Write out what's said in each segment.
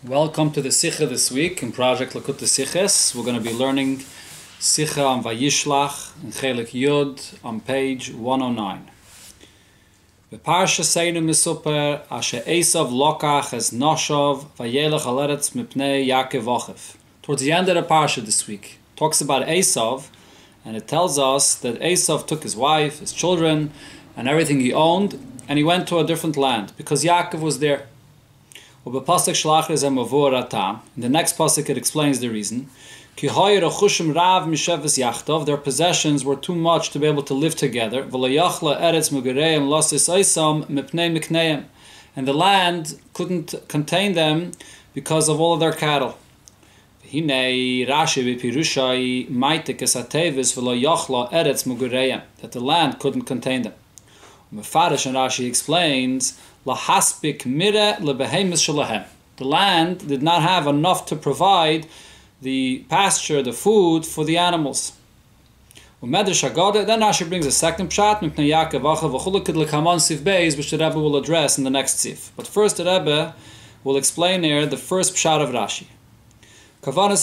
Welcome to the Siches this week in Project Likkutei Siches. We're going to be learning Sicha on Vayishlach in Chelek Yud on page 109. Beparsha Seinu Misuper Asher Esav Lokach Es Noshav Vayelech Aleretz Mipnei Yaakov Ochev. Towards the end of the parsha this week, talks about Esav, and it tells us that Esav took his wife, his children, and everything he owned, and he went to a different land because Yaakov was there. In the next pasuk it explains the reason. Their possessions were too much to be able to live together. And the land couldn't contain them because of all of their cattle. That the land couldn't contain them. Mefarish and Rashi explains, the land did not have enough to provide the pasture, the food for the animals. Then Rashi brings a second pshat, which the Rabbi will address in the next sif. But first the Rabbi will explain here the first pshat of Rashi. According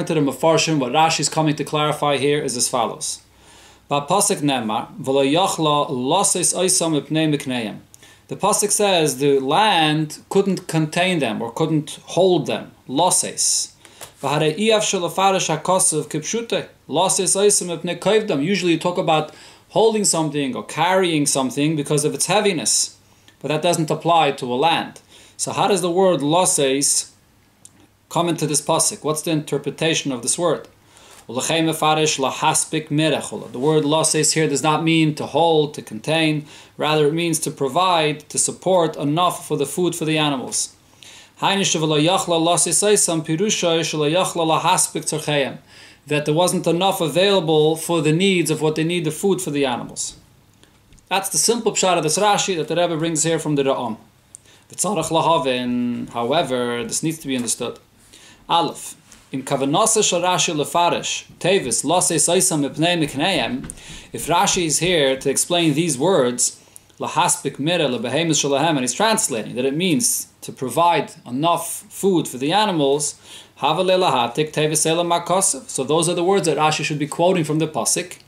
to the Mefarshim, what Rashi is coming to clarify here is as follows. The pasuk says the land couldn't contain them or couldn't hold them. Usually you talk about holding something or carrying something because of its heaviness, but that doesn't apply to a land. So how does the word loses come into this pasuk? What's the interpretation of this word? The word loses here does not mean to hold, to contain. Rather, it means to provide, to support enough for the food for the animals. That there wasn't enough available for the needs of what they need, the food for the animals. That's the simple pshat of this Rashi that the Rebbe brings here from the Ra'am. However, this needs to be understood. Aleph. If Rashi is here to explain these words, and he's translating that it means to provide enough food for the animals, so those are the words that Rashi should be quoting from the pasuk,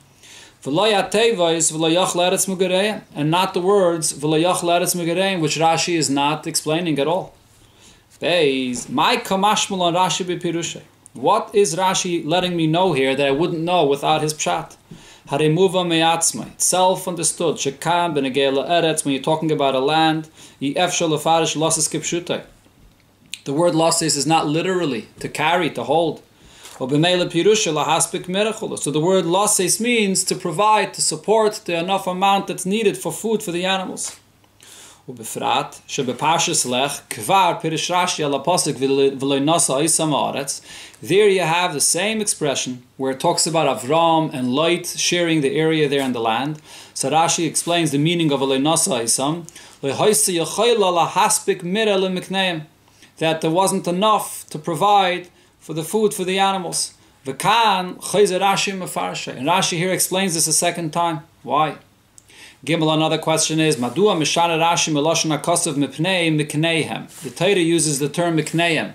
and not the words which Rashi is not explaining at all. What is Rashi letting me know here that I wouldn't know without his pshat? It's self-understood. When you're talking about a land, the word losses is not literally to carry, to hold. So the word losses means to provide, to support the enough amount that's needed for food for the animals. There you have the same expression where it talks about Avram and Lot sharing the area there in the land. So Rashi explains the meaning of that there wasn't enough to provide for the food for the animals. And Rashi here explains this a second time. Why? Gimel, another question is, Madua Mishana Rashi Meloshan HaKosav Mipnei Mikneihem. The Torah uses the term Mikneihem,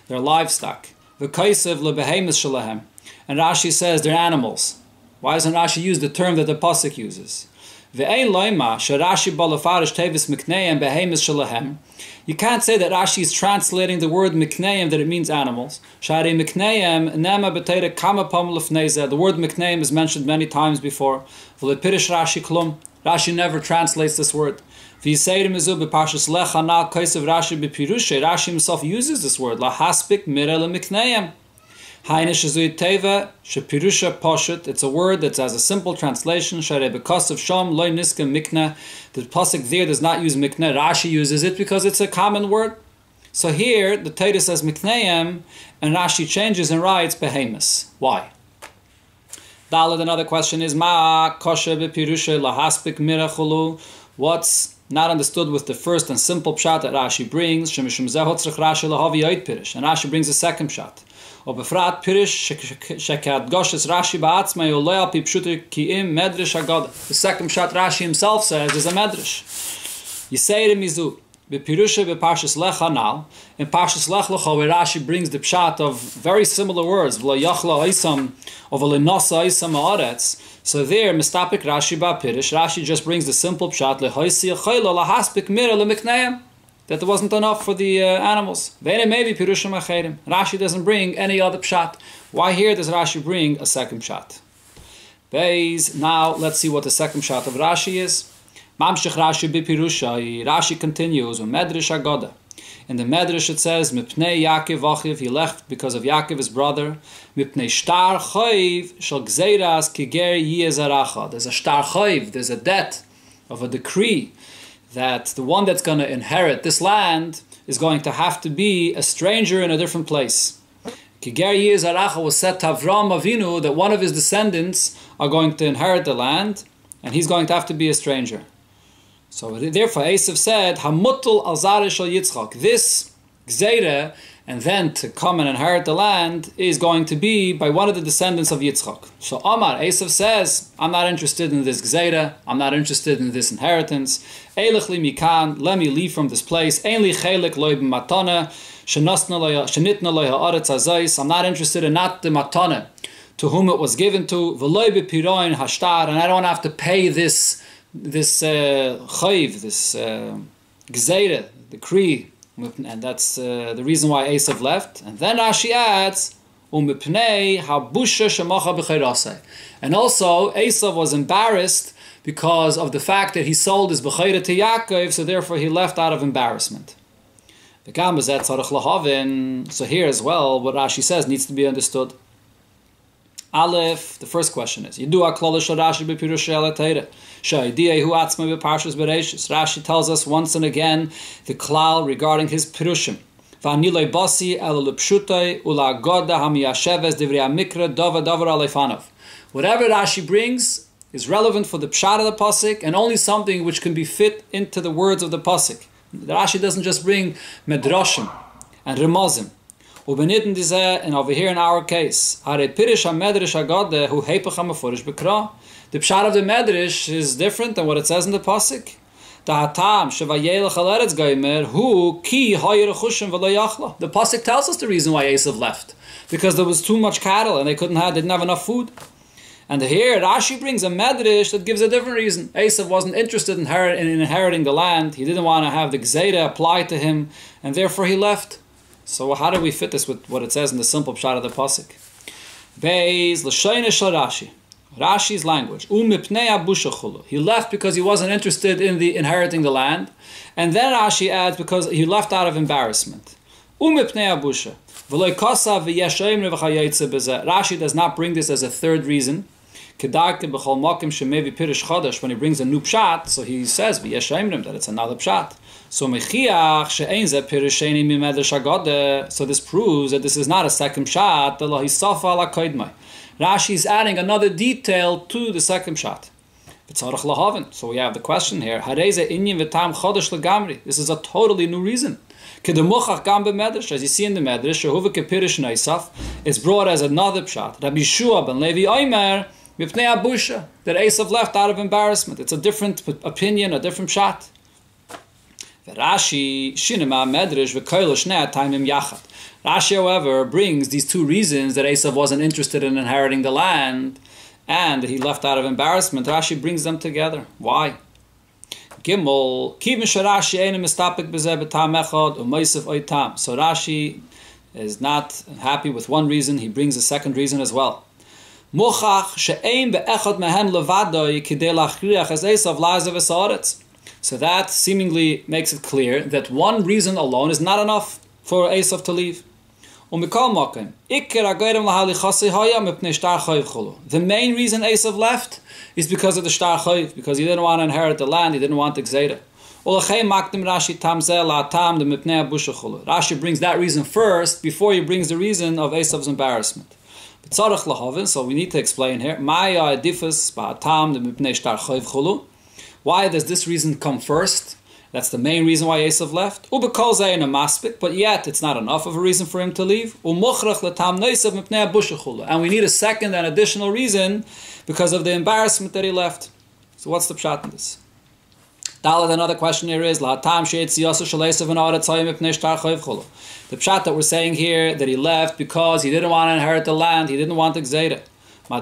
their livestock. V'kaisev lebehemis shalahem. And Rashi says they're animals. Why doesn't Rashi use the term that the pasuk uses? Ve'ein loima sharashi balafarish tevis Mikneihem behemis shalahem. You can't say that Rashi is translating the word Mikneihem that it means animals. Shari Mikneihem nema b'teira kama pam lefneiza. The word Mikneihem is mentioned many times before. V'lepirish Rashi klum. Rashi never translates this word. Rashi himself uses this word. It's a word that has a simple translation. The pasuk there does not use mikneh. Rashi uses it because it's a common word. So here the Torah says mikneim, and Rashi changes and writes behemis. Why? Another question is what's not understood with the first and simple pshat that Rashi brings, and Rashi brings a second pshat. The second pshat Rashi himself says is a medrash. B'pirusha b'parshas Lech Hanal. In Parshas Lech Lecha, where Rashi brings the pshat of very similar words, v'lo yachla oisam, or v'lo nasa oisam ha'aretz. So there, mistapik Rashi ba'pirish, Rashi just brings the simple pshat, lehoisi achayla lahaspik mira lemikneim, that there wasn't enough for the animals. V'ene maybe pirushim acherim. Rashi doesn't bring any other pshat. Why here does Rashi bring a second pshat? Beis, now let's see what the second pshat of Rashi is. Mamshech Rashi b'pirusha. Rashi continues with Medrash Agoda. In the Medrash it says, Mipnei Yaakov Achiv, he left because of Yaakov his brother. Mipnei Shtar Chayiv Shal Gzeiras Kiger Yezaracha. There's a Shtar Chayiv, there's a debt of a decree that the one that's going to inherit this land is going to have to be a stranger in a different place. Kiger Yezaracha was said to Avram Avinu that one of his descendants are going to inherit the land and he's going to have to be a stranger. So therefore Esav said, Hamutul al Zare shel Yitzchak. This Gzeira, and then to come and inherit the land, is going to be by one of the descendants of Yitzchak. So Amar, Esav says, I'm not interested in this Gzeira, I'm not interested in this inheritance. Eilech li mikan, let me leave from this place. Ein li chelek loy b'matana, shenitna loy ha'aretz hazayis. I'm not interested in not the matana to whom it was given to, v'loy b'piroin hashtar, and I don't have to pay this chayiv, this gzeira, decree, and that's the reason why Esav left. And then Rashi adds, umipnei habusha shemacha b'chayrasei. And also Esav was embarrassed because of the fact that he sold his b'chayra to Yaakov, so therefore he left out of embarrassment. So here as well, what Rashi says needs to be understood. Aleph, the first question is, Rashi tells us once and again the klal regarding his pirushim. Whatever Rashi brings is relevant for the pshat of the pasuk and only something which can be fit into the words of the pasuk. Rashi doesn't just bring medrashim and remazim. And over here in our case, the pshat of the medrash is different than what it says in the pasuk. The pasuk tells us the reason why Esav left, because there was too much cattle and they didn't have enough food. And here Rashi brings a medrash that gives a different reason. Esav wasn't interested in inheriting the land. He didn't want to have the gzeira applied to him, and therefore he left. So how do we fit this with what it says in the simple pshat of the pasuk? Beis l'shayne shel Rashi, Rashi's language. Umipnei abusha chulu. He left because he wasn't interested in inheriting the land, and then Rashi adds because he left out of embarrassment. Umipnei abusha. V'loy kosav v'yeshaim rev'chayetze b'zeh. Rashi does not bring this as a third reason. Kedarke b'chol makim shemevi pirish chodesh. When he brings a new pshat, so he says v'yeshaim that it's another pshat. So this proves that this is not a second pshat. Rashi is adding another detail to the second pshat. So we have the question here. This is a totally new reason. As you see in the Medrash, it's brought as another pshat. Rabbi Shua ben Levi Omer, that Esav left out of embarrassment. It's a different opinion, a different pshat. Rashi, however, brings these two reasons that Esav wasn't interested in inheriting the land and that he left out of embarrassment. Rashi brings them together. Why? Gimel, so Rashi is not happy with one reason, he brings a second reason as well. So that seemingly makes it clear that one reason alone is not enough for Esav to leave. The main reason Esav left is because of the shtar chayiv, because he didn't want to inherit the land, he didn't want the gzeira. Rashi brings that reason first before he brings the reason of Esav's embarrassment. So we need to explain here. Why does this reason come first? That's the main reason why Esav left. But yet it's not enough of a reason for him to leave. And we need a second and additional reason because of the embarrassment that he left. So what's the pshat in this? Another question here is, the pshat that we're saying here, that he left because he didn't want to inherit the land, he didn't want the gzeira. So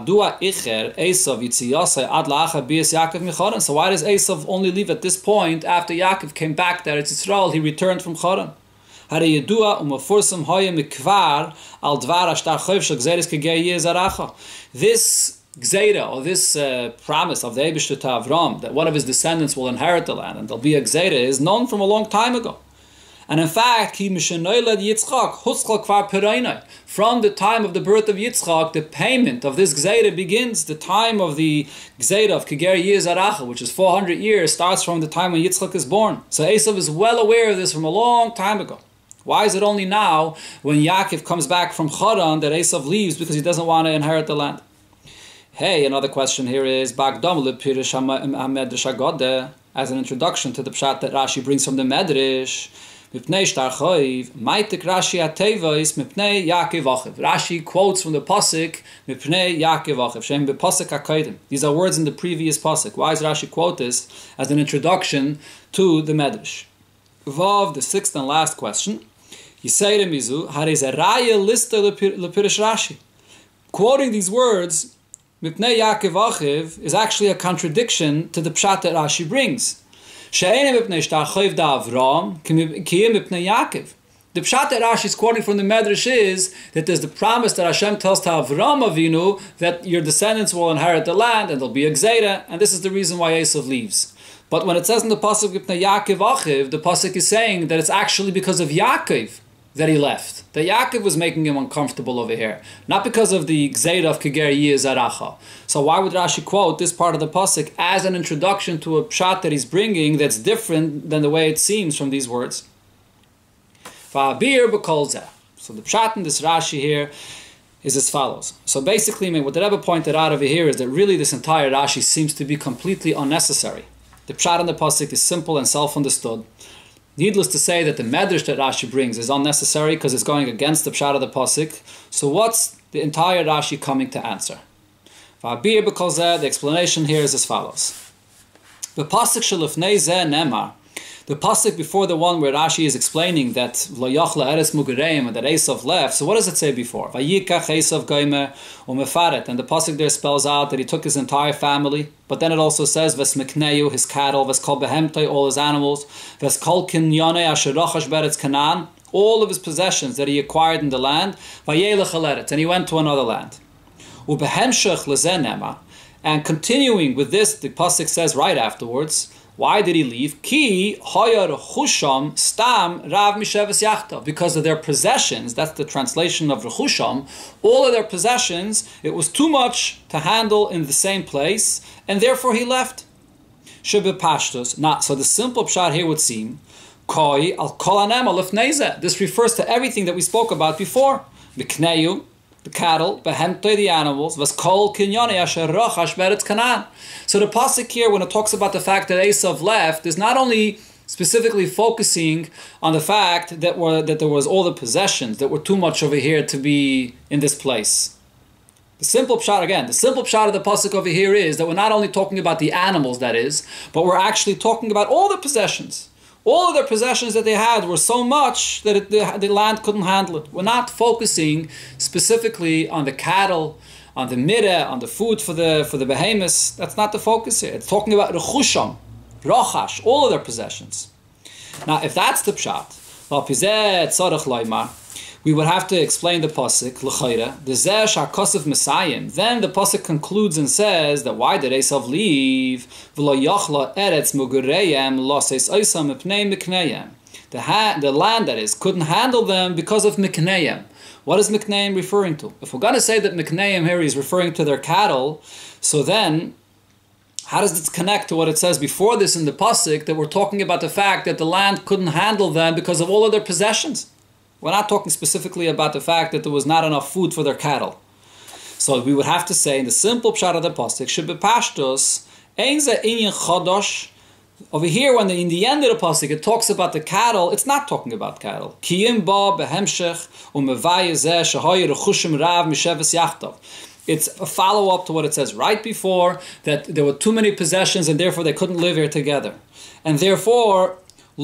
why does Esav only leave at this point after Yaakov came back there? It's Israel, he returned from Choron. This gzeira, or this promise of the Eibishter to Avram, that one of his descendants will inherit the land and there'll be a gzeira, is known from a long time ago. And in fact, from the time of the birth of Yitzchak, the payment of this gzeira begins. The time of the gzeira of Kiger Yizaracha, which is 400 years, starts from the time when Yitzchak is born. So Esav is well aware of this from a long time ago. Why is it only now, when Yaakov comes back from Choron, that Esav leaves because he doesn't want to inherit the land? Hey, another question here is, as an introduction to the pshat that Rashi brings from the Medrash, Rashi quotes from the pasuk, these are words in the previous pasuk. Why does Rashi quote this as an introduction to the Medrash? Vav, the sixth and last question. Quoting these words, Mipnei Yaakov Achiv, is actually a contradiction to the pshat that Rashi brings. The pshat that Rashi is quoting from the Medrash is that there's the promise that Hashem tells to Avram Avinu that your descendants will inherit the land and there'll be a gzeira, and this is the reason why Esav leaves. But when it says in the pasuk Mipnei Yaakov Achiv, the pasuk is saying that it's actually because of Yaakov that he left. That Yaakov was making him uncomfortable over here, not because of the gzeira of Kiger Yizaracha. So why would Rashi quote this part of the pasuk as an introduction to a pshat that he's bringing that's different than the way it seems from these words? So the pshat in this Rashi here is as follows. So basically, what the Rebbe pointed out over here is that really this entire Rashi seems to be completely unnecessary. The pshat in the pasuk is simple and self-understood. Needless to say that the medrash that Rashi brings is unnecessary because it's going against the pshat of the pasuk. So what's the entire Rashi coming to answer? The explanation here is as follows. The pasuk shelifnei zeh nemar, the pasuk before the one where Rashi is explaining that lo yachla eretz mugereim, and that Esav left. So what does it say before? Vayikach Esav gomer umefaret, and the pasuk there spells out that he took his entire family. But then it also says vesmikneu, his cattle, veskol behemtei, all his animals, veskol kinyane asher rochash beretz Canaan, all of his possessions that he acquired in the land. Vayelech eretz, and he went to another land. Ubehemshech lezeh nemar, and continuing with this, the pasuk says right afterwards. Why did he leave? Ki hayar chusham stam rav misheves yachtav. Because of their possessions, that's the translation of rechusham, all of their possessions, it was too much to handle in the same place, and therefore he left. Shebe pashtus. So the simple pshat here would seem, koi al kol hanem alef neze. This refers to everything that we spoke about before. Mikneyu, the cattle, behemtei, the animals, was kol kinyane asher rochash beretz Canaan. So the pasuk here, when it talks about the fact that Esav left, is not only specifically focusing on the fact that there was all the possessions that were too much over here to be in this place. The simple pshat of the pasuk over here is that we're not only talking about the animals, that is, but we're actually talking about all the possessions. All of their possessions that they had were so much that the land couldn't handle it. We're not focusing specifically on the cattle, on the mideh, on the food for the behemoths. That's not the focus here. It's talking about rechusham, rochash, all of their possessions. Now, if that's the pshat, we would have to explain the pasuk l'chayra. The zeh shakosef mesayim. Then the pasuk concludes and says that why did Esav leave? V'lo yachla eretz mugureim loses oisam mipnei mikneim. The land, that is, couldn't handle them because of mikneim. What is mikneim referring to? If we're going to say that mikneim here is referring to their cattle, so then how does this connect to what it says before this in the pasuk that we're talking about the fact that the land couldn't handle them because of all of their possessions? We're not talking specifically about the fact that there was not enough food for their cattle. So we would have to say in the simple pshat of the pasuk, shebe pashtus, ein ze inyan chodosh. Over here, when in the end of the pasuk it talks about the cattle, it's not talking about cattle. Kiyim ba behemshech umevayeh zeh shehoyer rechushim rav misheves yachtav. It's a follow-up to what it says right before, that there were too many possessions and therefore they couldn't live here together. And therefore, so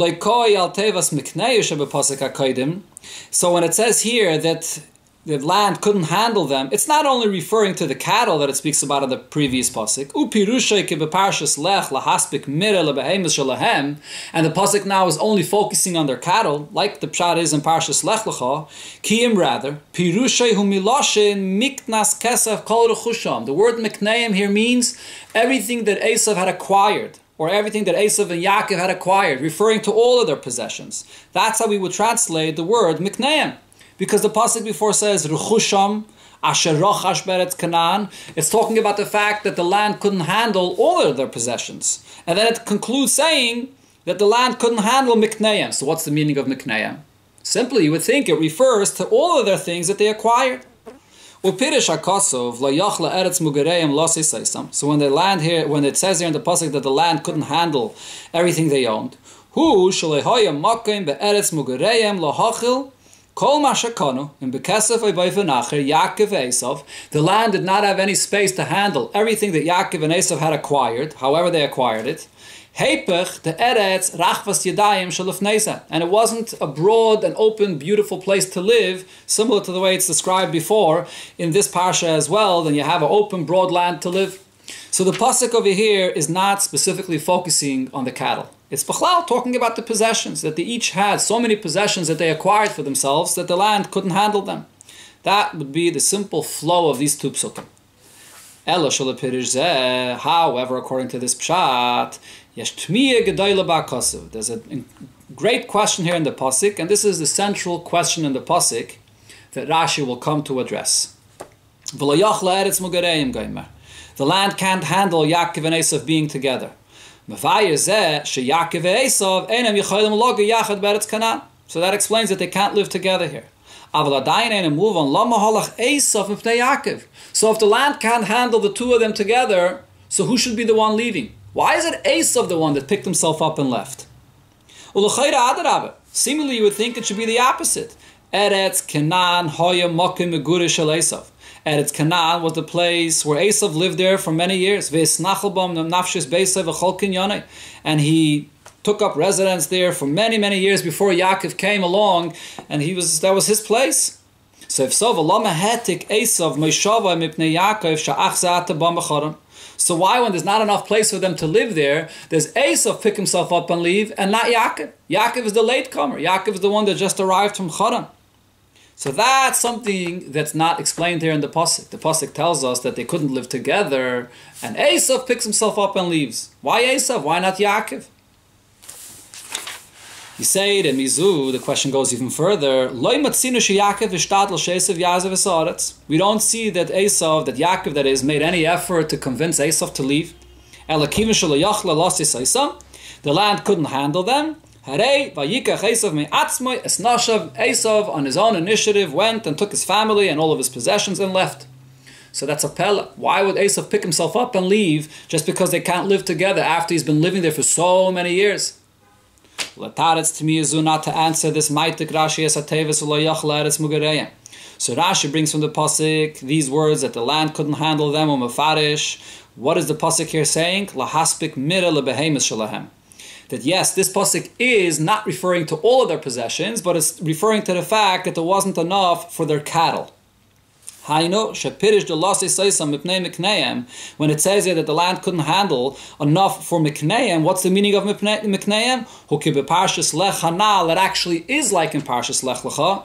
when it says here that the land couldn't handle them, it's not only referring to the cattle that it speaks about in the previous pasuk. And the pasuk now is only focusing on their cattle, like the pshat is in Parshas Lech Lecha. Kiyim rather, pirushei hu miloshin miknas kesef kol rechusham. The word mikneim here means everything that Esav had acquired, or everything that Esav and Yaakov had acquired, referring to all of their possessions. That's how we would translate the word mikneim. Because the pasuk before says Rechusham Asher Rochash Beretz Canaan, it's talking about the fact that the land couldn't handle all of their possessions, and then it concludes saying that the land couldn't handle Mikneim. So what's the meaning of Mikneim? Simply, you would think it refers to all of their things that they acquired. So when they land here, when it says here in the pasuk that the land couldn't handle everything they owned, the land did not have any space to handle everything that Yaakov and Esav had acquired, however they acquired it. And it wasn't a broad and open, beautiful place to live, similar to the way it's described before in this parsha as well. Then you have an open, broad land to live. So the pasuk over here is not specifically focusing on the cattle. It's Bechlal talking about the possessions, that they each had so many possessions that they acquired for themselves that the land couldn't handle them. That would be the simple flow of these two psukim. However, according to this pshat, there's a great question here in the pasuk, and this is the central question in the pasuk that Rashi will come to address. The land can't handle Yaakov and Esav being together. So that explains that they can't live together here. So if the land can't handle the two of them together, so who should be the one leaving? Why is it Esav the one that picked himself up and left? Seemingly you would think it should be the opposite. Eretz Canaan was the place where Esav lived there for many years. And he took up residence there for many, many years before Yaakov came along, and that was his place. So if so, so why, when there's not enough place for them to live there, does Esav pick himself up and leave, and not Yaakov? Yaakov is the latecomer. Yaakov is the one that just arrived from Charan. So that's something that's not explained here in the pasuk. The pasuk tells us that they couldn't live together, and Esav picks himself up and leaves. Why Esav? Why not Yaakov? You say it in Mizu, the question goes even further. We don't see that Esav, that Yaakov that is, made any effort to convince Esav to leave. The land couldn't handle them. Esav, on his own initiative, went and took his family and all of his possessions and left. So that's a pella. Why would Esav pick himself up and leave just because they can't live together after he's been living there for so many years? Lataretz to me is not to answer this maitik Rashi es hateves ulo yachal eretz mugareyim. So Rashi brings from the pasuk these words that the land couldn't handle them. Umefarish. What is the pasuk here saying? Lahaspik mira lebehemis shalahem. That yes, this pasuk is not referring to all of their possessions, but it's referring to the fact that there wasn't enough for their cattle. When it says here that the land couldn't handle enough for Mikneim, what's the meaning of Mikneim? That actually is like in Parshas Lech Lecha.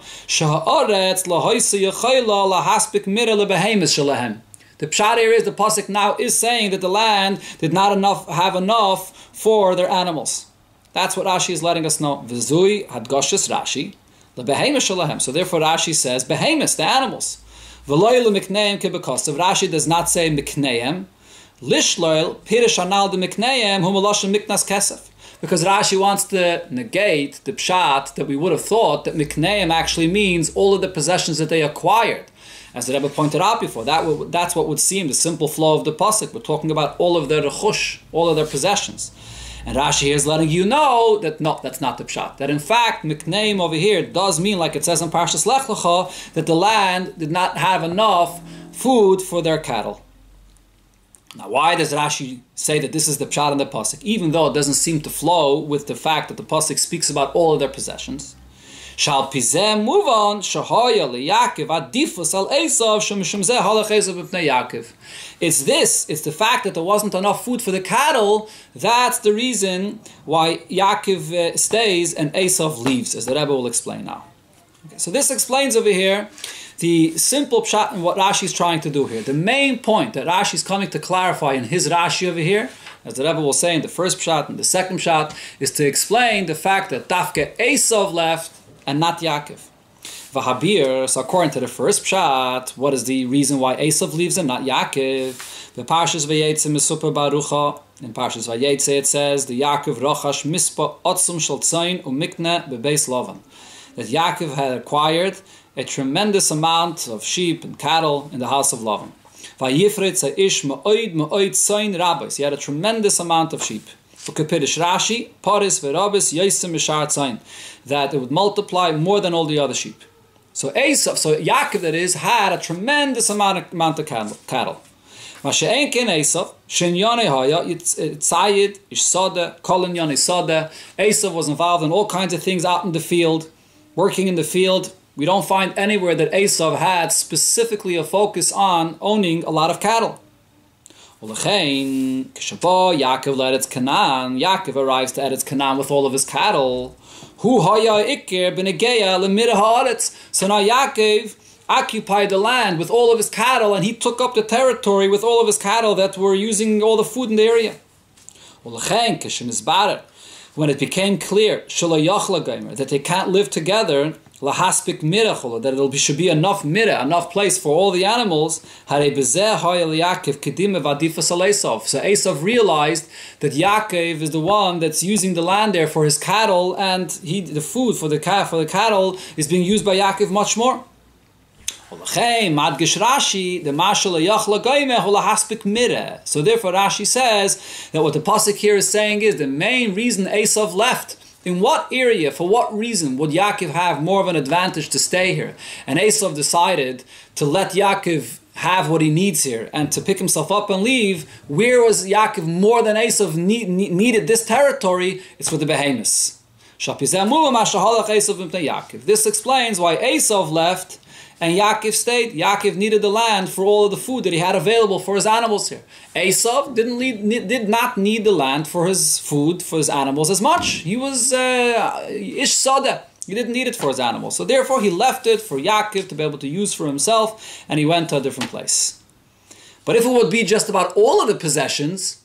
The pshat here is the pasuk now is saying that the land did not have enough for their animals. That's what Rashi is letting us know. V'zui hadgoshes Rashi lebehemis shalahem. So therefore Rashi says behemis, the animals. V'loy lemikneim kebekosov. Rashi does not say mikneim. Lishloil pirish anal de mikneim hu meloshem miknas kesef. Because Rashi wants to negate the pshat that we would have thought that mikneim actually means all of the possessions that they acquired. As the Rebbe pointed out before, that's what would seem the simple flow of the pasuk. We're talking about all of their rechush, all of their possessions. And Rashi here is letting you know that no, that's not the pshat. That in fact, mikneim over here does mean, like it says in Parshas Lech Lecha, that the land did not have enough food for their cattle. Now, why does Rashi say that this is the pshat in the pasuk, even though it doesn't seem to flow with the fact that the pasuk speaks about all of their possessions? Shal pizeh move on shahaya leYaakov adifus al Esav shemishum zeh halach Esav b'pnei Yaakov. It's the fact that there wasn't enough food for the cattle. That's the reason why Yaakov stays and Esav leaves, as the Rebbe will explain now. Okay, so this explains over here the simple pshat and what Rashi is trying to do here. The main point that Rashi is coming to clarify in his Rashi over here, as the Rebbe will say in the first pshat and the second pshat, is to explain the fact that Dafke Esav left and not Yaakov. Vahabir, so according to the first pshat, what is the reason why Esav leaves and not Yaakov? The Parshas Vayetze Mesupar Barucha, in Parshas Vayetze it says, the Yaakov Rochash Mispa Otzum Shal Tzayin Umikne Bebeis Lavan. That Yaakov had acquired a tremendous amount of sheep and cattle in the house of Lavan. Vayifrit Ish Ma'oid Ma'oid Tzayin Rabbis. He had a tremendous amount of sheep. Ukepirish Rashi, Paris Verabis Yaisim Mishar Tzayin, that it would multiply more than all the other sheep. So Yaakov, that is, had a tremendous amount of cattle. Mashe'en ken Esav, Shenyane Haya, Tzayid, Ishsada, Kolin Yane Sada. Esav was involved in all kinds of things out in the field, working in the field. We don't find anywhere that Esav had specifically a focus on owning a lot of cattle. Yaakov led Canaan. Yaakov arrives to Eretz Canaan with all of his cattle. So now Yaakov occupied the land with all of his cattle, and he took up the territory with all of his cattle that were using all the food in the area. When it became clear that they can't live together, that should be enough mirah, enough place for all the animals. So Esav realized that Yaakov is the one that's using the land there for his cattle, and the food for the cattle is being used by Yaakov much more. So therefore Rashi says that what the pasuk here is saying is the main reason Esav left. In what area, for what reason would Yaakov have more of an advantage to stay here? And Esav decided to let Yaakov have what he needs here and to pick himself up and leave. Where was Yaakov more than Esav needed this territory? It's for the behemoths. This explains why Esav left and Yaakov stayed. Yaakov needed the land for all of the food that he had available for his animals here. Esav did not need the land for his food, for his animals as much. He was ish sada. He didn't need it for his animals. So therefore he left it for Yaakov to be able to use for himself, and he went to a different place. But if it would be just about all of the possessions,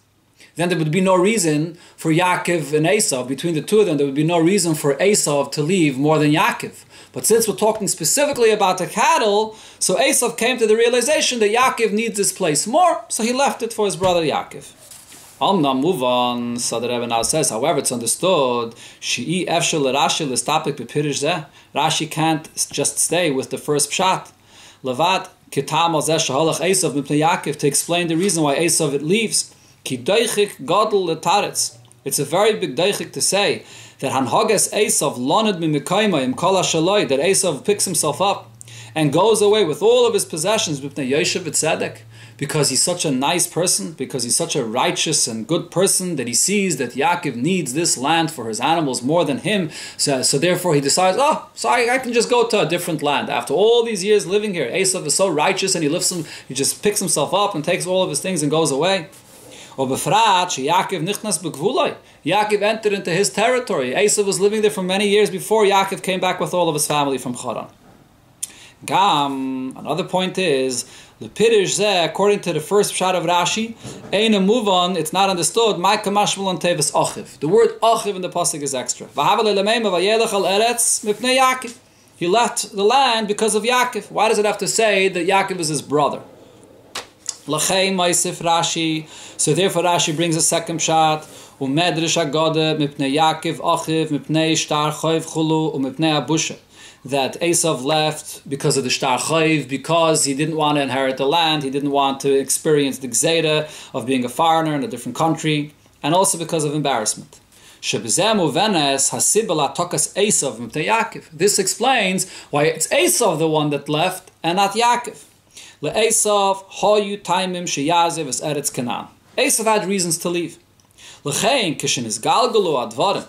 then there would be no reason for Yaakov and Esav. Between the two of them, there would be no reason for Esav to leave more than Yaakov. But since we're talking specifically about the cattle, so Esav came to the realization that Yaakov needs this place more, so he left it for his brother Yaakov. Now move on. So the Rebbe now says, however, it's understood, Rashi can't just stay with the first pshat. Levad to explain the reason why Esav leaves. It's a very big deichik to say that Hanhages Esav loned mimikaymayim kol hashaloi, that Esav picks himself up and goes away with all of his possessions because he's such a nice person, because he's such a righteous and good person, that he sees that Yaakov needs this land for his animals more than him. So therefore he decides, I can just go to a different land. After all these years living here, Esav is so righteous, and he just picks himself up and takes all of his things and goes away. Yaakov entered into his territory. Esav was living there for many years before Yaakov came back with all of his family from Haran. Another point is, according to the first pshat of Rashi, it's not understood. The word achiv in the pasuk is extra. He left the land because of Yaakov. Why does it have to say that Yaakov is his brother? Rashi. So therefore Rashi brings a second pshat. That Esav left because of the shtar chayv, because he didn't want to inherit the land, he didn't want to experience the gzeira of being a foreigner in a different country, and also because of embarrassment. This explains why it's Esav the one that left and not Yaakov. LeEsav hoyu taimim sheyazev es eretz Canaan. Esav had reasons to leave. L'chein kishin is galgalu advarim.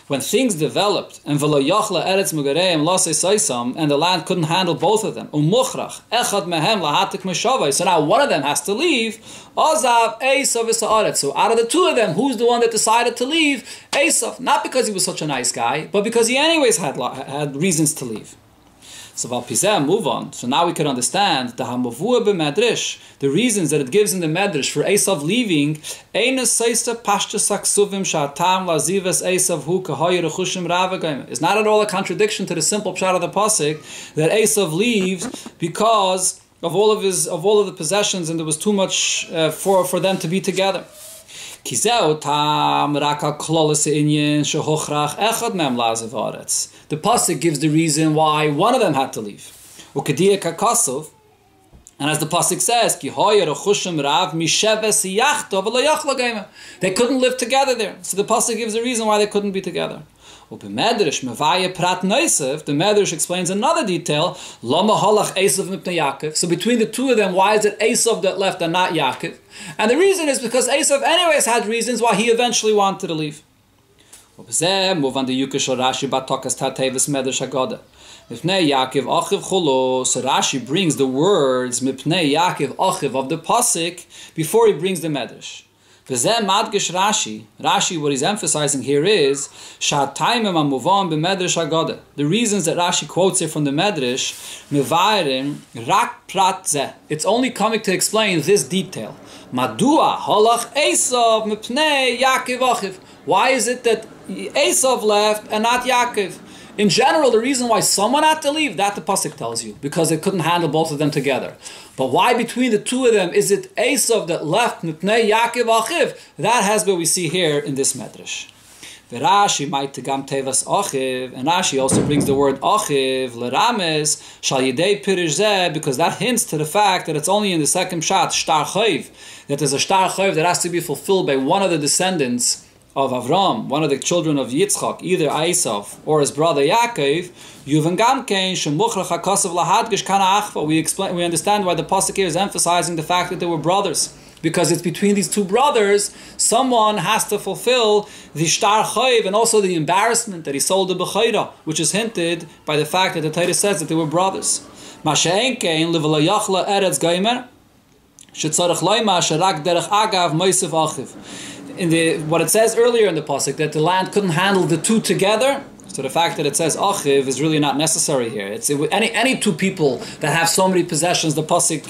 When things developed, and v'lo yachla eretz mugareim lasei soisam, and the land couldn't handle both of them, umuchrach echad mehem lahatik meshavai. So now one of them has to leave. Azav Esav is haaretz. So out of the two of them, who's the one that decided to leave? Esav. Not because he was such a nice guy, but because he anyways had reasons to leave. So move on. So now we can understand the hamavua b'medrash, the reasons that it gives in the medrash for Esav leaving. It's not at all a contradiction to the simple pshat of the pasuk that Esav leaves because of all of the possessions, and there was too much for them to be together. The pasuk gives the reason why one of them had to leave. And as the pasuk says, they couldn't live together there. So the pasuk gives the reason why they couldn't be together. The Medrash explains another detail. So between the two of them, why is it Esav that left and not Yaakov? And the reason is because Esav anyways had reasons why he eventually wanted to leave. So Rashi brings the words Mipnei Yaakov Achiv of the pasuk before he brings the Medrash. Rashi, what he's emphasizing here is the reasons that Rashi quotes here from the Medrash. It's only coming to explain this detail. Why is it that Esav left and not Yaakov? In general, the reason why someone had to leave, that the pasuk tells you, because they couldn't handle both of them together. But why between the two of them is it Esav that left Mipnei Yaakov Achiv? That has what we see here in this medrash. Rashi might gam tevas Achiv, and Rashi also brings the word Achiv l'rames shal yidei pirish zeh, because that hints to the fact that it's only in the second shat shtar chayv that there's a shtar chayv that has to be fulfilled by one of the descendants of Avram, one of the children of Yitzchak, either Esav or his brother Yaakov. We understand why the pasuk here is emphasizing the fact that they were brothers, because it's between these two brothers someone has to fulfill the shtar chayv and also the embarrassment that he sold the bechayra, which is hinted by the fact that the Torah says that they were brothers. What it says earlier in the pasuk, that the land couldn't handle the two together, so the fact that it says achiv is really not necessary here. Any two people that have so many possessions, the pasuk,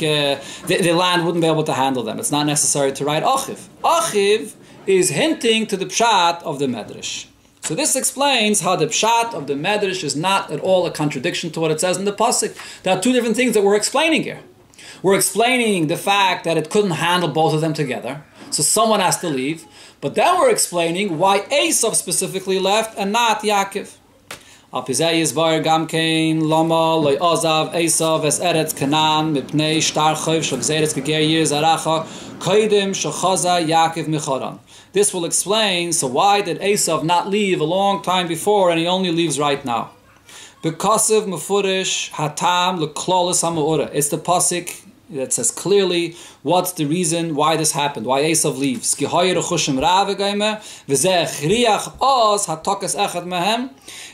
the land wouldn't be able to handle them. It's not necessary to write achiv. Achiv is hinting to the pshat of the medrash. So this explains how the pshat of the medrash is not at all a contradiction to what it says in the pasuk. There are two different things that we're explaining here. We're explaining the fact that it couldn't handle both of them together, so someone has to leave. But then we're explaining why Esav specifically left and not Yaakov. This will explain, so why did Esav not leave a long time before and he only leaves right now? It's the pasuk that says clearly what's the reason why this happened, why Esav leaves.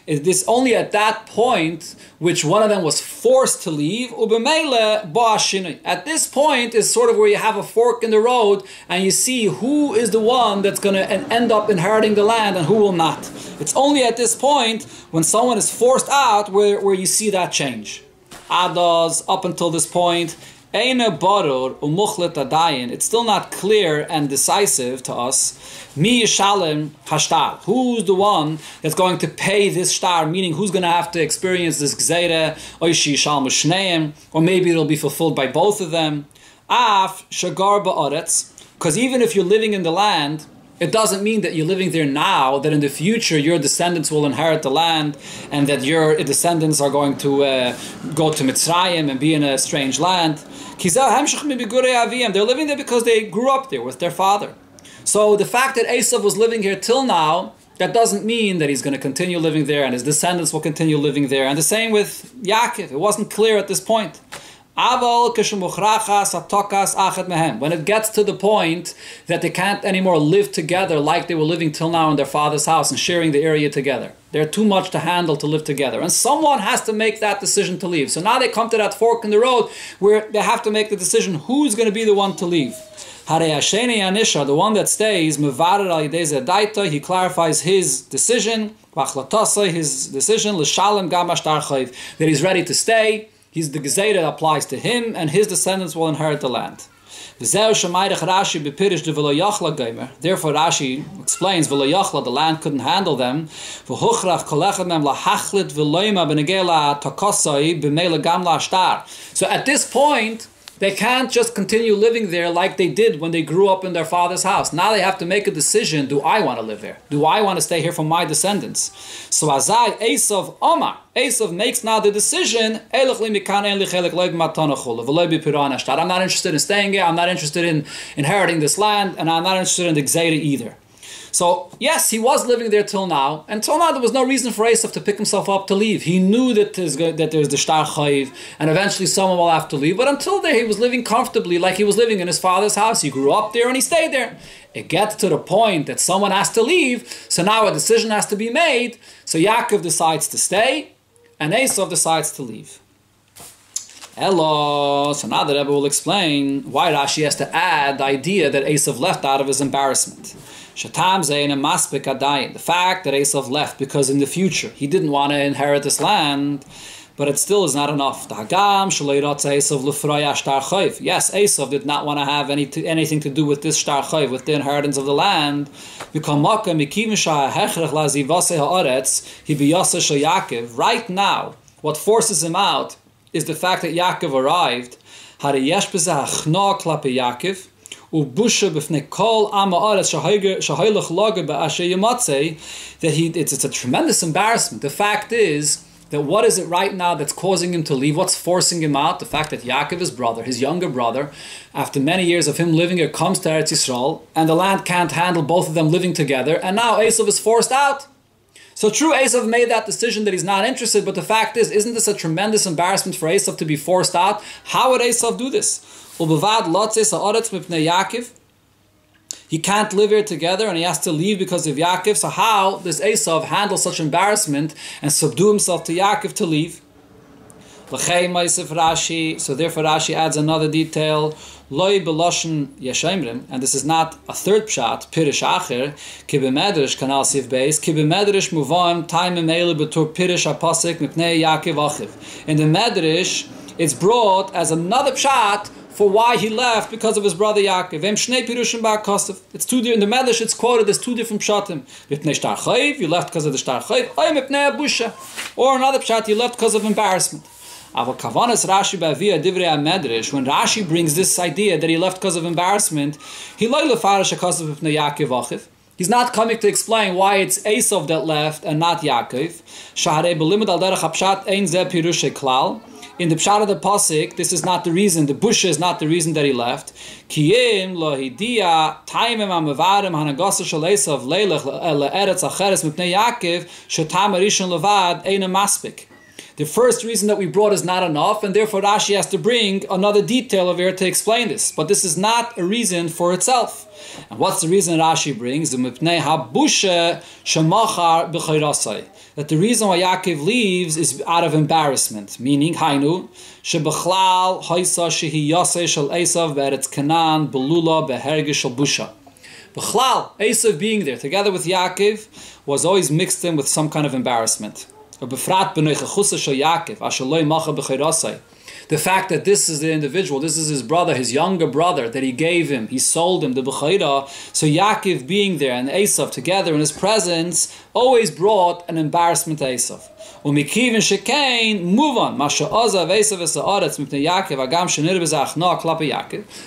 It is only at that point which one of them was forced to leave. At this point is sort of where you have a fork in the road and you see who is the one that's going to end up inheriting the land and who will not. It's only at this point when someone is forced out where you see that change. Adas, up until this point, it's still not clear and decisive to us. Who's the one that's going to pay this shtar? Meaning, who's going to have to experience this gzeira? Or maybe it'll be fulfilled by both of them. Because even if you're living in the land, it doesn't mean that you're living there now, that in the future your descendants will inherit the land and that your descendants are going to go to Mitzrayim and be in a strange land. They're living there because they grew up there with their father. So the fact that Esav was living here till now, that doesn't mean that he's going to continue living there and his descendants will continue living there. And the same with Yaakov. It wasn't clear at this point. When it gets to the point that they can't anymore live together like they were living till now in their father's house and sharing the area together. They're too much to handle to live together. And someone has to make that decision to leave. So now they come to that fork in the road where they have to make the decision who's going to be the one to leave. The one that stays, he clarifies his decision, that he's ready to stay. He's the gezerah that applies to him, and his descendants will inherit the land. Therefore Rashi explains, the land couldn't handle them. So at this point, they can't just continue living there like they did when they grew up in their father's house. Now they have to make a decision, do I want to live here? Do I want to stay here for my descendants? So Azai, Esav makes now the decision, I'm not interested in staying here, I'm not interested in inheriting this land, and I'm not interested in the gezerah either. So, yes, he was living there till now, and till now there was no reason for Esav to pick himself up to leave. He knew that there's the shtar chayiv, and eventually someone will have to leave, but until there he was living comfortably like he was living in his father's house. He grew up there and he stayed there. It gets to the point that someone has to leave, so now a decision has to be made. So Yaakov decides to stay, and Esav decides to leave. Hello. So now the Rebbe will explain why Rashi has to add the idea that Esav left out of his embarrassment. The fact that Esav left because in the future he didn't want to inherit this land, but it still is not enough. Yes, Esav did not want to have anything to do with this shtar chayv, with the inheritance of the land. Right now, what forces him out is the fact that Yaakov arrived. It's a tremendous embarrassment. The fact is that what is it right now that's causing him to leave? What's forcing him out? The fact that Yaakov, his brother, his younger brother, after many years of him living here, comes to Eretz Yisrael, and the land can't handle both of them living together, and now Esav is forced out. So true, Esav made that decision that he's not interested, but the fact is, isn't this a tremendous embarrassment for Esav to be forced out? How would Esav do this? He can't live here together and he has to leave because of Yaakov. So how does Esav handle such embarrassment and subdue himself to Yaakov to leave? So therefore Rashi adds another detail. And this is not a third pshat, pirish acher, ki b'medrash kanal sif beis, ki b'medrash muvam time emele b'tur pirish apasik mipnei Yaakov achiv. In the medrash, it's brought as another pshat for why he left because of his brother Yaakov. It's two in the Medrash. It's quoted as two different pshatim. You left because of the shtar chayiv. Or another pshat, you left because of embarrassment. When Rashi brings this idea that he left because of embarrassment, he's not coming to explain why it's Esav that left and not Yaakov. In the pshat of the pasuk, this is not the reason. The busha is not the reason that he left. The first reason that we brought is not enough, and therefore Rashi has to bring another detail over here to explain this. But this is not a reason for itself. And what's the reason Rashi brings? That the reason why Yaakov leaves is out of embarrassment. Meaning, Hainu, Shebechlal Haisa Shehi Yaseh Shel Esav Be'eretz Canaan Belula Beherge Shel Busha. Bechlal, Esav being there together with Yaakov was always mixed in with some kind of embarrassment. The fact that this is the individual, this is his brother, his younger brother that he gave him, he sold him the Bechayra. So Yaakov being there and Esav together in his presence always brought an embarrassment to Esav.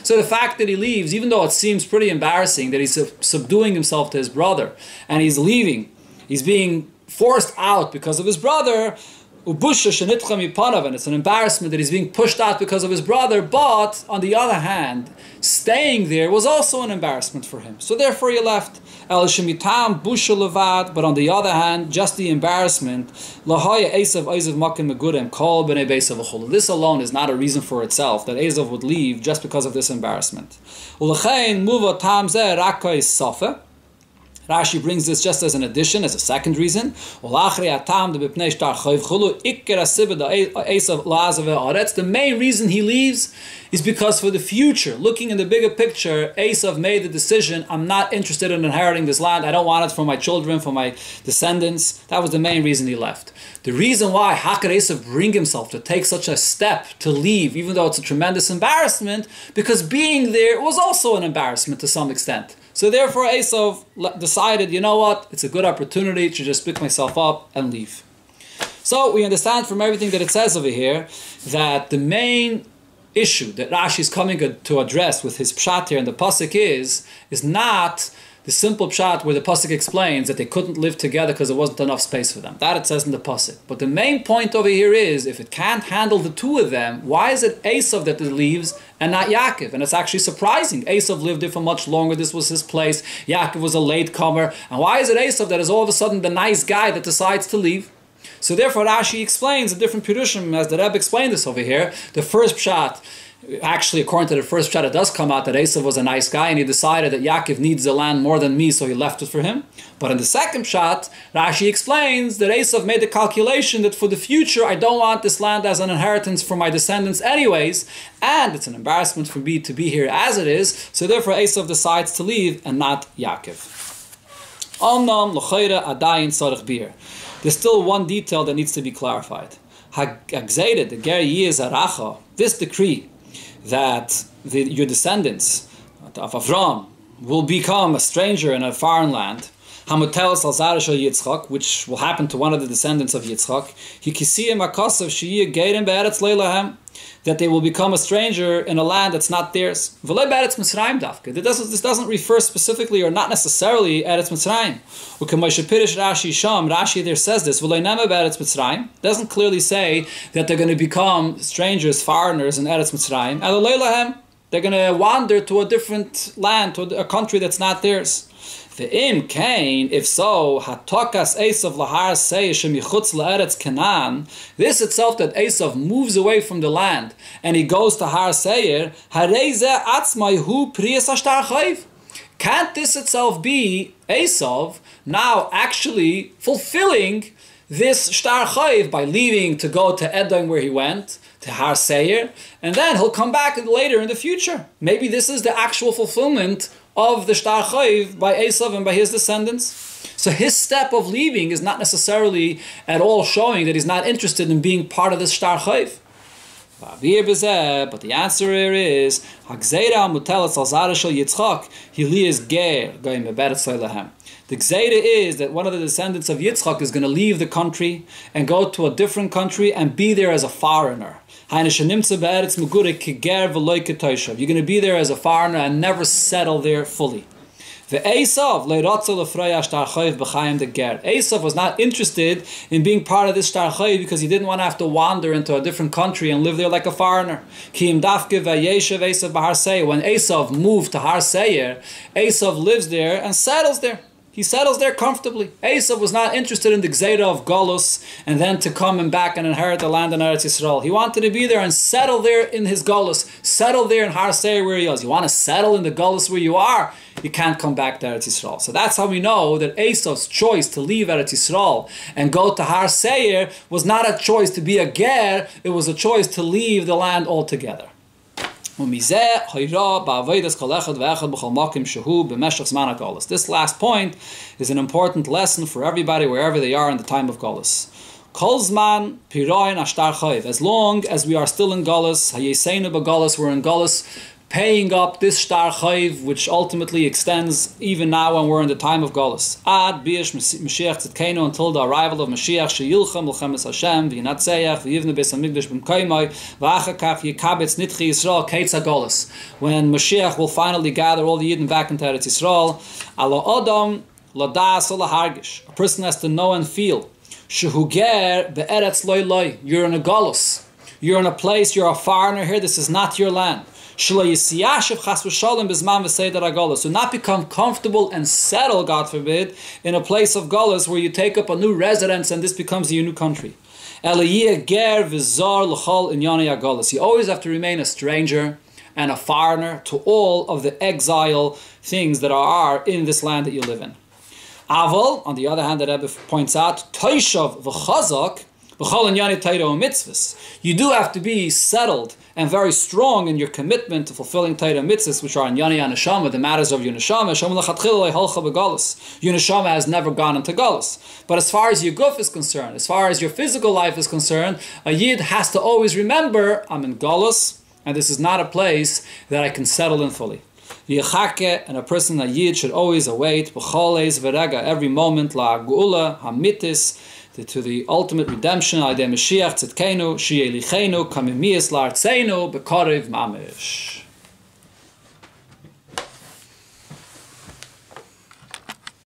So the fact that he leaves, even though it seems pretty embarrassing that he's subduing himself to his brother and he's leaving, he's being forced out because of his brother, And it's an embarrassment that he's being pushed out because of his brother, but on the other hand, staying there was also an embarrassment for him. So therefore he left. But on the other hand, just the embarrassment, this alone is not a reason for itself that Esav would leave just because of this embarrassment. Rashi brings this just as an addition, as a second reason. The main reason he leaves is because for the future, looking in the bigger picture, Esav made the decision, I'm not interested in inheriting this land, I don't want it for my children, for my descendants. That was the main reason he left. The reason why, how could Esav bring himself to take such a step to leave, even though it's a tremendous embarrassment, because being there was also an embarrassment to some extent. So therefore Esav decided, you know what, it's a good opportunity to just pick myself up and leave. So we understand from everything that it says over here that the main issue that Rashi is coming to address with his pshat here in the pasuk is not the simple pshat where the pasuk explains that they couldn't live together because there wasn't enough space for them. That it says in the pasuk. But the main point over here is, if it can't handle the two of them, why is it Esav that leaves and not Yaakov? And it's actually surprising. Esav lived there for much longer. This was his place. Yaakov was a latecomer. And why is it Esav that is all of a sudden the nice guy that decides to leave? So therefore Rashi explains a different Pirushim, as the Rebbe explained this over here. The first pshat, actually, according to the first pshat, it does come out that Esav was a nice guy and he decided that Yaakov needs the land more than me, so he left it for him. But in the second pshat, Rashi explains that Esav made the calculation that for the future, I don't want this land as an inheritance for my descendants anyways, and it's an embarrassment for me to be here as it is, so therefore Esav decides to leave and not Yaakov. There's still one detail that needs to be clarified. This decree that your descendants of Avram will become a stranger in a foreign land, which will happen to one of the descendants of Yitzchak, that they will become a stranger in a land that's not theirs. This doesn't refer specifically or not necessarily Eretz Mitzrayim. Rashi there says this. Doesn't clearly say that they're going to become strangers, foreigners in Eretz Mitzrayim. They're going to wander to a different land, to a country that's not theirs. Ve'im kain, if so, hatokas Esav lahar seish shemichutz la'eretz Canaan. This itself, that Esav moves away from the land and he goes to Har Seir. Harei zeh atzmai hu priyas hashtar chayv. Can't this itself be Esav now actually fulfilling this shtar chayv by leaving to go to Edom where he went, to Har Seir, and then he'll come back later in the future. Maybe this is the actual fulfillment of the shtar chayv by Esav and by his descendants. So his step of leaving is not necessarily at all showing that he's not interested in being part of this shtar chayv. But the answer here is the Gzeira is that one of the descendants of Yitzchak is going to leave the country and go to a different country and be there as a foreigner. You're going to be there as a foreigner and never settle there fully. Esav was not interested in being part of this shtar chayv because he didn't want to have to wander into a different country and live there like a foreigner. When Esav moved to Har Seir, Esav lives there and settles there. He settles there comfortably. Esav was not interested in the Gzeira of Golus and then to come and back and inherit the land in Eretz Yisrael. He wanted to be there and settle there in his Golus. Settle there in Har Seir where he is. You want to settle in the Golus where you are, you can't come back to Eretz Yisrael. So that's how we know that Esav's choice to leave Eretz Yisrael and go to Har Seir was not a choice to be a ger, it was a choice to leave the land altogether. This last point is an important lesson for everybody wherever they are in the time of Golus. As long as we are still in Golus, we're in Golus, paying up this shtar chayv, which ultimately extends even now when we're in the time of Golus. Ad bi'esh Mashiach tzidkeinu, until the arrival of Mashiach, sheyilchem l'chemes Hashem, v'yinatzeach, v'yivne beis hamikdash b'mkoimoi, v'achar kach yikabetz nitchi Yisrael keitz hagolus. When Mashiach will finally gather all the Yidden back into Eretz Yisrael, alo odom ladas lahargish. A person has to know and feel. Shehu ger be'eretz loy loy. You're in a galus. You're in a place, you're a foreigner here, this is not your land. Do not become comfortable and settle, God forbid, in a place of galus where you take up a new residence and this becomes your new country. You always have to remain a stranger and a foreigner to all of the exile things that are in this land that you live in. Aval, on the other hand, the Rebbe points out, Toishav v'chazak v'chol inyani Torah u'mitzvahs. You do have to be settled and very strong in your commitment to fulfilling Torah mitzvahs, which are in Yoni Neshama, the matters of your Neshama. Your Neshama has never gone into Galus. But as far as your guf is concerned, as far as your physical life is concerned, a Yid has to always remember, I'm in Galus, and this is not a place that I can settle in fully. And a person, a Yid, should always await every moment la geula hamitis, to the ultimate redemption, Mashiach Tzidkenu, Shi'elichenu, Kamimias La'artzeinu, B'Korev Mamish.